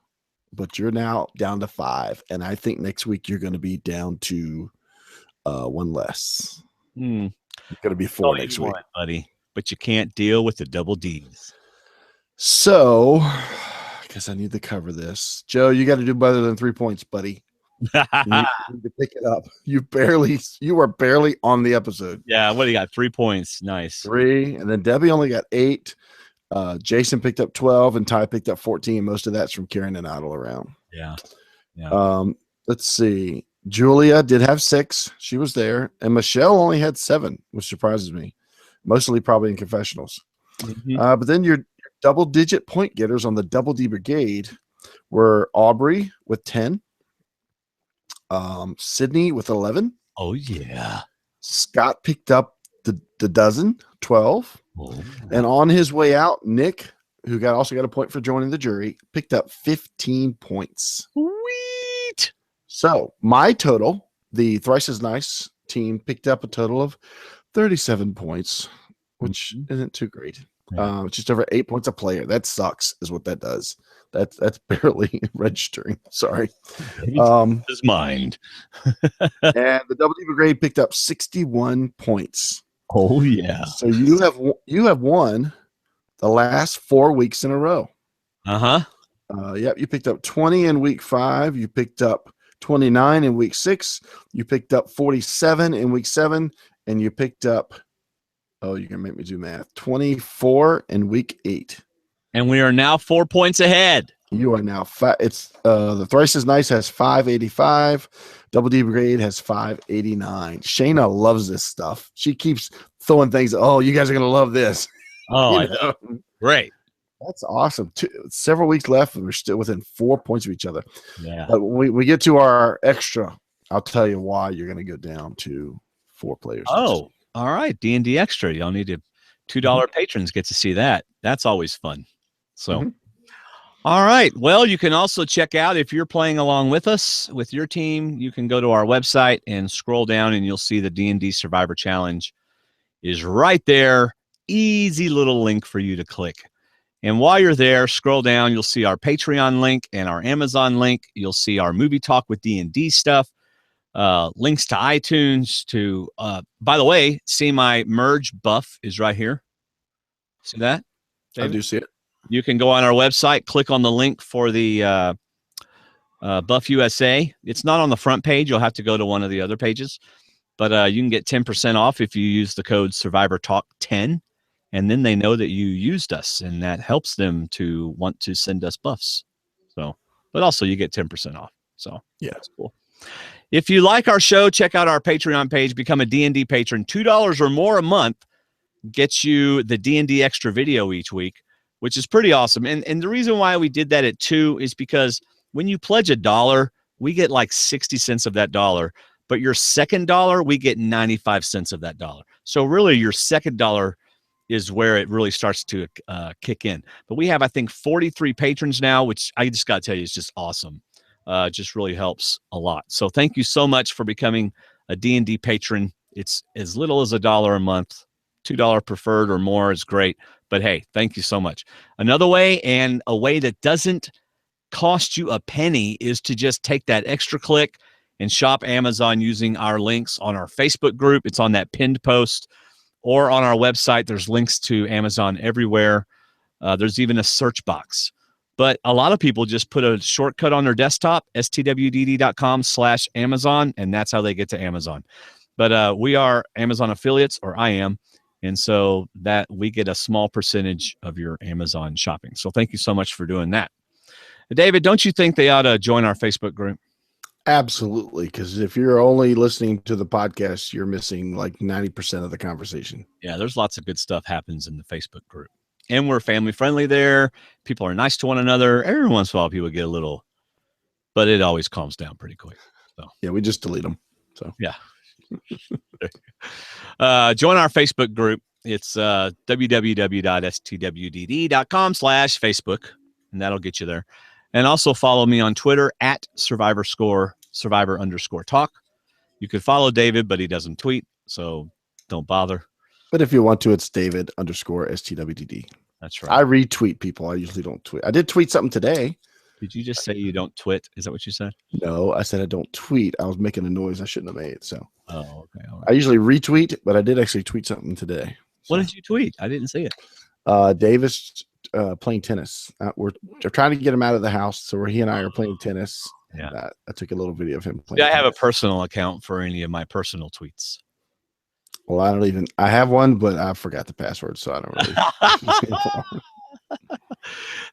but you're now down to 5. And I think next week you're going to be down to 1 less. It's going to be 4 next week.
Buddy. But you can't deal with the Double Ds.
So I guess I need to cover this. Joe, you got to do better than 3 points, buddy. need to pick it up. You were barely on the episode.
Yeah, what do you got? 3 points. Nice.
3, and then Debbie only got 8. Jason picked up 12, and Ty picked up 14. Most of that's from carrying an idol around.
Yeah. Yeah.
Let's see. Julia did have 6. She was there, and Michelle only had 7, which surprises me. Mostly probably in confessionals.
Mhm.
But then your double-digit point getters on the Double D Brigade were Aubrey with 10, Sydney with 11.
Oh, yeah.
Scott picked up the dozen, 12.
Oh.
And on his way out, Nick, who also got a point for joining the jury, picked up 15 points.
Sweet.
So my total, the Thrice as Nice team picked up a total of 37 points, which isn't too great.
Yeah.
Just over 8 points a player. That sucks, is what that does. That's barely registering. Sorry.
His mind.
And the Double D Brigade picked up 61 points.
Oh, yeah.
So you have won the last 4 weeks in a row. Yep, you picked up 20 in week 5. You picked up 29 in week 6. You picked up 47 in week 7, and you picked up, you're gonna make me do math, 24 in week 8.
And we are now 4 points ahead.
You are now it's the Thrice as Nice has 585. Double D Brigade has 589. Shayna loves this stuff. She keeps throwing things. Oh, you guys are gonna love this.
Oh, great.
That's awesome. Several weeks left, and we're still within 4 points of each other.
Yeah.
But when we get to our extra, I'll tell you why you're going to go down to 4 players.
Oh, all right. D&D Extra. Y'all need to $2 patrons get to see that. That's always fun. So, all right. Well, you can also check out, if you're playing along with us, with your team, you can go to our website and scroll down, and you'll see the D&D Survivor Challenge is right there. Easy little link for you to click. And while you're there, scroll down, you'll see our Patreon link and our Amazon link. You'll see our Movie Talk with D&D stuff, links to iTunes, to, by the way, see my merge buff is right here. See that, David?
I do see it.
You can go on our website, click on the link for the Buff USA. It's not on the front page. You'll have to go to one of the other pages. But you can get 10% off if you use the code SurvivorTalk10. And then they know that you used us, and that helps them to want to send us buffs. So, but also you get 10% off. So
yeah,
that's cool. If you like our show, check out our Patreon page, become a D&D patron. $2 or more a month gets you the D&D extra video each week, which is pretty awesome. And the reason why we did that at $2 is because when you pledge $1, we get like 60 cents of that dollar, but your second dollar, we get 95 cents of that dollar. So really your second dollar is where it really starts to kick in. But we have, I think, 43 patrons now, which I just got to tell you is just awesome. Just really helps a lot. So thank you so much for becoming a D&D patron. It's as little as $1 a month. $2 preferred or more is great. But hey, thank you so much. Another way, and a way that doesn't cost you a penny, is to just take that extra click and shop Amazon using our links on our Facebook group. It's on that pinned post. Or on our website, there's links to Amazon everywhere. There's even a search box. But a lot of people just put a shortcut on their desktop, stwdd.com/Amazon, and that's how they get to Amazon. But we are Amazon affiliates, or I am, and so that we get a small percentage of your Amazon shopping. So thank you so much for doing that. David, don't you think they ought to join our Facebook group?
Absolutely, because if you're only listening to the podcast, you're missing like 90% of the conversation.
Yeah, there's lots of good stuff happens in the Facebook group. And we're family friendly there. People are nice to one another. Every once in a while, people get a little, but it always calms down pretty quick. So
yeah, we just delete them. So
yeah. Join our Facebook group. It's www.stwdd.com/Facebook, and that'll get you there. And also follow me on Twitter at Survivor_Talk. You could follow David, but he doesn't tweet, so don't bother.
But if you want to, it's David_STWDD.
That's right.
I retweet people. I usually don't tweet. I did tweet something today.
Did you just say you don't twit? Is that what you said?
No, I said I don't tweet. I was making a noise I shouldn't have made. So
okay. All right.
I usually retweet, but I did actually tweet something today.
So. What did you tweet? I didn't see it.
Davis playing tennis. We're trying to get him out of the house, so he and I are playing tennis,
Yeah.
And I took a little video of him playing.
Yeah, I have a
tennis.
personal account for any of my personal tweets.
Well, I have one, but I forgot the password, so I don't really.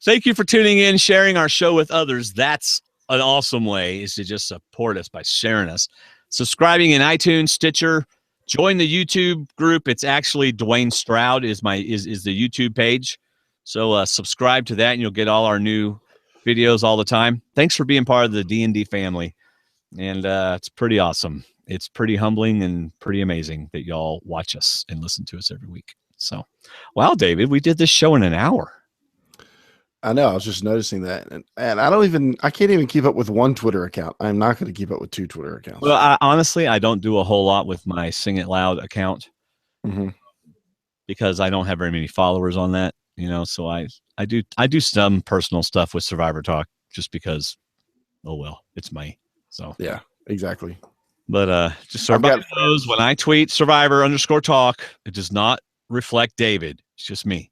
Thank you for tuning in, sharing our show with others. That's an awesome way, is to just support us by sharing us. Subscribing in iTunes, Stitcher, join the YouTube group. It's actually Dwayne Stroud is the YouTube page. So subscribe to that and you'll get all our new videos all the time. Thanks for being part of the D&D family. And it's pretty awesome. It's pretty humbling and pretty amazing that y'all watch us and listen to us every week. So, wow, David, we did this show in an hour.
I know. I was just noticing that, and I can't even keep up with one Twitter account. I'm not going to keep up with 2 Twitter accounts.
Well, honestly, I don't do a whole lot with my Sing It Loud account because I don't have very many followers on that. So I do some personal stuff with Survivor Talk just because. Oh well, it's me. So
yeah, exactly.
But just so everybody knows, when I tweet Survivor_Talk, it does not reflect David. It's just me.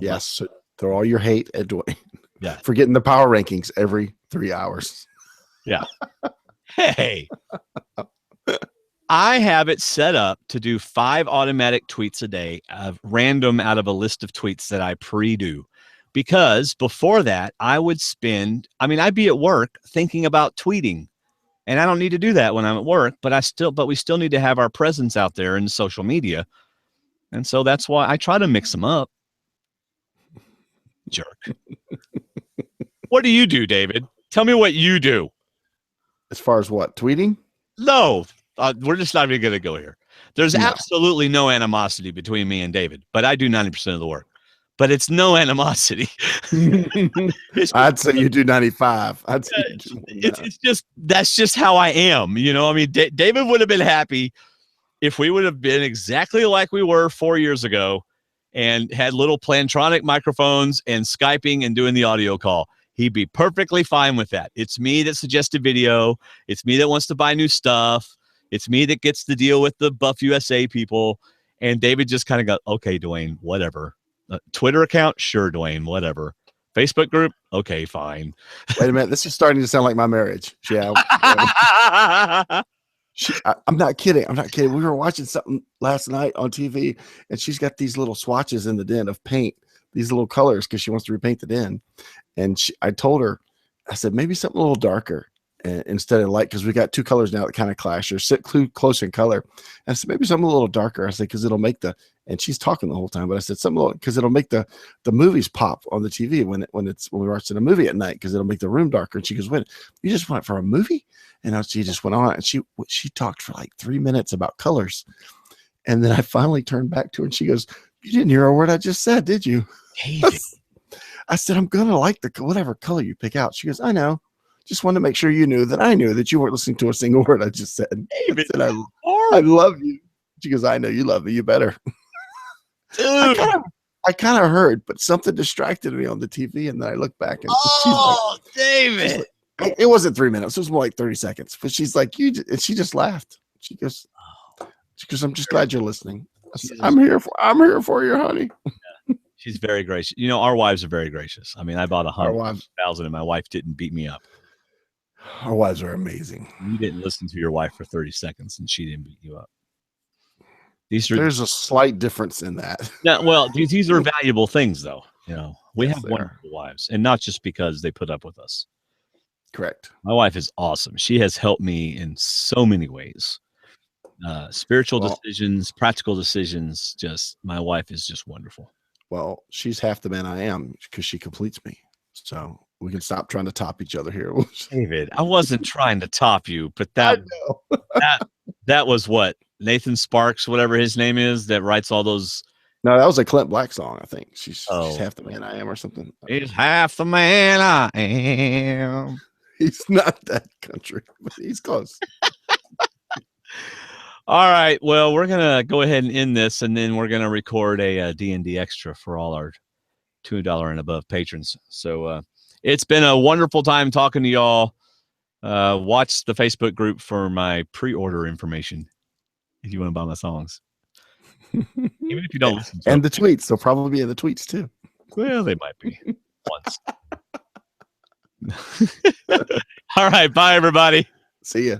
Yes. So throw all your hate at Dwayne.
Yeah.
For getting the power rankings every 3 hours.
Yeah. Hey. I have it set up to do 5 automatic tweets a day, random out of a list of tweets that I pre-do. Because before that, I'd be at work thinking about tweeting. And I don't need to do that when I'm at work, but we still need to have our presence out there in social media. And so that's why I try to mix them up. Jerk. What do you do, David? Tell me what you do.
As far as what? Tweeting?
No, we're just not even going to go here. There's absolutely no animosity between me and David, but I do 90% of the work. But it's no animosity.
I'd say you do 95. I'd say
that's just how I am. David would have been happy if we would have been exactly like we were 4 years ago and had little Plantronic microphones and Skyping and doing the audio call. He'd be perfectly fine with that. It's me that suggested video. It's me that wants to buy new stuff. It's me that gets to deal with the Buff USA people. And David just kind of got, okay, Dwayne, whatever. Twitter account? Sure, Dwayne, whatever. Facebook group? Okay, fine.
Wait a minute. This is starting to sound like my marriage. Yeah. I'm not kidding. We were watching something last night on TV, and she's got these little swatches in the den of paint, these little colors, because she wants to repaint the den. And I told her, I said, maybe something a little darker instead of light, because we got 2 colors now that kind of clash or sit close in color. And I said, maybe something a little darker. I said, because it'll make and she's talking the whole time, but I said something because it'll make the movies pop on the TV when we're watching a movie at night, because it'll make the room darker. And she goes, wait, you just went for a movie? And she just went on, and she talked for like 3 minutes about colors. And then I finally turned back to her, and she goes, you didn't hear a word I just said, did you? I said, I'm going to like whatever color you pick out. She goes, I know. Just wanted to make sure you knew that I knew that you weren't listening to a single word I just said.
David,
I said, I love you. She goes, I know you love me. You better.
Dude.
I kind of heard, but something distracted me on the TV, and then I looked back, and
David.
It wasn't 3 minutes. It was more like 30 seconds. But she's like, and she just laughed. She goes, I'm just glad you're listening. I said, I'm here for you, honey.
She's very gracious. Our wives are very gracious. I mean, I bought 100,000 and my wife didn't beat me up.
Our wives are amazing.
You didn't listen to your wife for 30 seconds and she didn't beat you up.
There's a slight difference in that.
Yeah, well, these are valuable things, though. We have wonderful wives, and not just because they put up with us.
Correct.
My wife is awesome. She has helped me in so many ways. Spiritual decisions, practical decisions. My wife is just wonderful.
Well, she's half the man I am because she completes me. So we can stop trying to top each other here.
David, I wasn't trying to top you, but that was what? Nathan Sparks, whatever his name is, that writes all those.
No, that was a Clint Black song, I think. She's half the man I am or something.
He's half the man I am.
He's not that country, but he's close.
All right. Well, we're going to go ahead and end this, and then we're going to record a D&D extra for all our $2 and above patrons. So it's been a wonderful time talking to y'all. Watch the Facebook group for my pre-order information if you want to buy my songs. Even if you don't listen to
them. The tweets. They'll probably be in the tweets, too.
Well, they might be. Once. All right. Bye, everybody.
See ya.